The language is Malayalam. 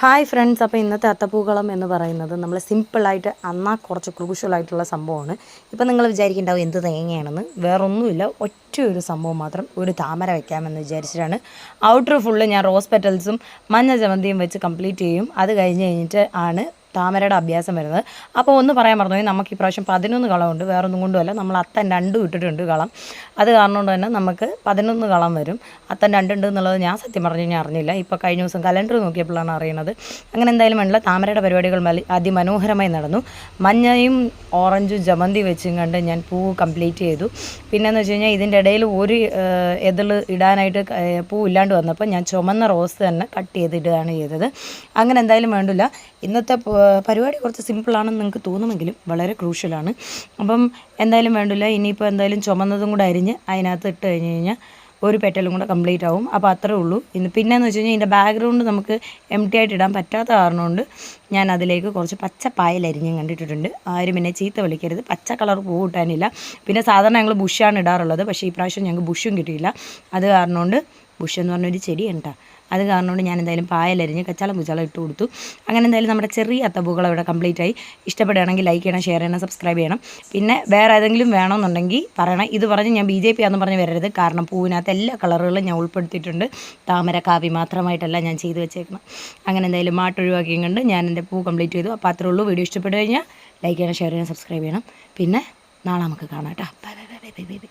ഹായ് ഫ്രണ്ട്സ്, അപ്പോൾ ഇന്നത്തെ അത്തപ്പൂക്കളം എന്ന് പറയുന്നത് നമ്മൾ സിമ്പിളായിട്ട് എന്നാൽ കുറച്ച് ക്രൂഷ്യലായിട്ടുള്ള സംഭവമാണ്. ഇപ്പം നിങ്ങൾ വിചാരിക്കുന്നുണ്ടാവും എന്ത് തേങ്ങയാണെന്ന്. വേറൊന്നുമില്ല, ഒറ്റ ഒരു സംഭവം മാത്രം, ഒരു താമര വയ്ക്കാമെന്ന് വിചാരിച്ചിട്ടാണ്. ഔട്ടർ ഫുള്ള് ഞാൻ റോസ് പെറ്റൽസും മഞ്ഞ ജമന്തിയും വെച്ച് കംപ്ലീറ്റ് ചെയ്യും. അത് കഴിഞ്ഞിട്ട് ആണ് താമരയുടെ അഭ്യാസം വരുന്നത്. അപ്പോൾ ഒന്ന് പറയാൻ മറന്നുപോയി, നമുക്ക് ഇപ്രാവശ്യം 11 കളമുണ്ട്. വേറൊന്നും കൊണ്ടുമല്ല, നമ്മൾ അത്തൻ 2 ഇട്ടിട്ടുണ്ട് കളം. അത് കാരണം കൊണ്ട് തന്നെ നമുക്ക് 11 കളം വരും. അത്തൻ 2 ഉണ്ട് എന്നുള്ളത് ഞാൻ സത്യം പറഞ്ഞു ഞാൻ അറിഞ്ഞില്ല. ഇപ്പോൾ കഴിഞ്ഞ ദിവസം കലണ്ടർ നോക്കിയപ്പോഴാണ് അറിയുന്നത്. അങ്ങനെ എന്തായാലും വേണ്ടില്ല, താമരയുടെ പരിപാടികൾ അതിമനോഹരമായി നടന്നു. മഞ്ഞയും ഓറഞ്ചും ജമന്തി വെച്ചും കണ്ട് ഞാൻ പൂ കംപ്ലീറ്റ് ചെയ്തു. പിന്നെയെന്ന് വെച്ച് കഴിഞ്ഞാൽ ഇതിൻ്റെ ഇടയിൽ ഒരു എതിൾ ഇടാനായിട്ട് പൂ ഇല്ലാണ്ട് വന്നപ്പോൾ ഞാൻ ചുമന്ന റോസ് തന്നെ കട്ട് ചെയ്തിടുകയാണ് ചെയ്തത്. അങ്ങനെ എന്തായാലും വേണ്ടില്ല, ഇന്നത്തെ പരിപാടി കുറച്ച് സിമ്പിളാണെന്ന് നിങ്ങൾക്ക് തോന്നുമെങ്കിലും വളരെ ക്രൂഷ്യലാണ്. അപ്പം എന്തായാലും വേണ്ടില്ല, ഇനിയിപ്പോൾ എന്തായാലും ചുമന്നതും കൂടെ അരിഞ്ഞ് അതിനകത്ത് ഇട്ട് കഴിഞ്ഞ് കഴിഞ്ഞാൽ ഒരു പെറ്റലും കൂടെ കംപ്ലീറ്റ് ആവും. അപ്പോൾ അത്രേ ഉള്ളൂ. പിന്നെയെന്ന് വെച്ച് കഴിഞ്ഞാൽ ഇതിൻ്റെ ബാക്ക്ഗ്രൗണ്ട് നമുക്ക് എംപ്റ്റി ആയിട്ട് ഇടാൻ പറ്റാത്ത കാരണം കൊണ്ട് ഞാൻ അതിലേക്ക് കുറച്ച് പച്ച പായൽ അരിഞ്ഞും കണ്ടിട്ടിട്ടുണ്ട്. ആരും പിന്നെ ചീത്ത വിളിക്കരുത്, പച്ച കളർ പൂ കിട്ടാനില്ല. പിന്നെ സാധാരണ ഞങ്ങൾ ബുഷാണ് ഇടാറുള്ളത്, പക്ഷേ ഈ പ്രാവശ്യം ഞങ്ങൾക്ക് ബുഷും കിട്ടിയില്ല. അത് കാരണം കൊണ്ട് ബുഷ് എന്ന് പറഞ്ഞൊരു ചെടിയാണ് കേട്ടോ. അത് കാരണം കൊണ്ട് ഞാൻ എന്തായാലും പായലരിഞ്ഞ് കച്ചാളം പുച്ചാളം ഇട്ട് കൊടുത്തു. അങ്ങനെ എന്തായാലും നമ്മുടെ ചെറിയ അത്തപ്പൂക്കളം ഇവിടെ കംപ്ലീറ്റ് ആയി. ഇഷ്ടപ്പെടുകയാണെങ്കിൽ ലൈക്ക് ചെയ്യണം, ഷെയർ ചെയ്യണം, സബ്സ്ക്രൈബ് ചെയ്യണം. പിന്നെ വേറെ ഏതെങ്കിലും വേണമെന്നുണ്ടെങ്കിൽ പറയണം. ഇത് പറഞ്ഞ് ഞാൻ BJP ആണെന്ന് പറഞ്ഞ് വരരുത്, കാരണം പൂവിനകത്ത് എല്ലാ കളറുകളും ഞാൻ ഉൾപ്പെടുത്തിയിട്ടുണ്ട്. താമര കാവി മാത്രമായിട്ടല്ല ഞാൻ ചെയ്ത് വെച്ചേക്കണം. അങ്ങനെ എന്തായാലും മാട്ടൊഴിവാക്കിയും കണ്ട് ഞാൻ എൻ്റെ പൂ കംപ്ലീറ്റ് ചെയ്തു. അപ്പോൾ അത്രേ ഉള്ളൂ. വീഡിയോ ഇഷ്ടപ്പെട്ടു കഴിഞ്ഞാൽ ലൈക്ക് ചെയ്യണം, ഷെയർ ചെയ്യണം, സബ്സ്ക്രൈബ് ചെയ്യണം. പിന്നെ നാളെ നമുക്ക് കാണാം കേട്ടോ. Bye bye bye bye bye bye.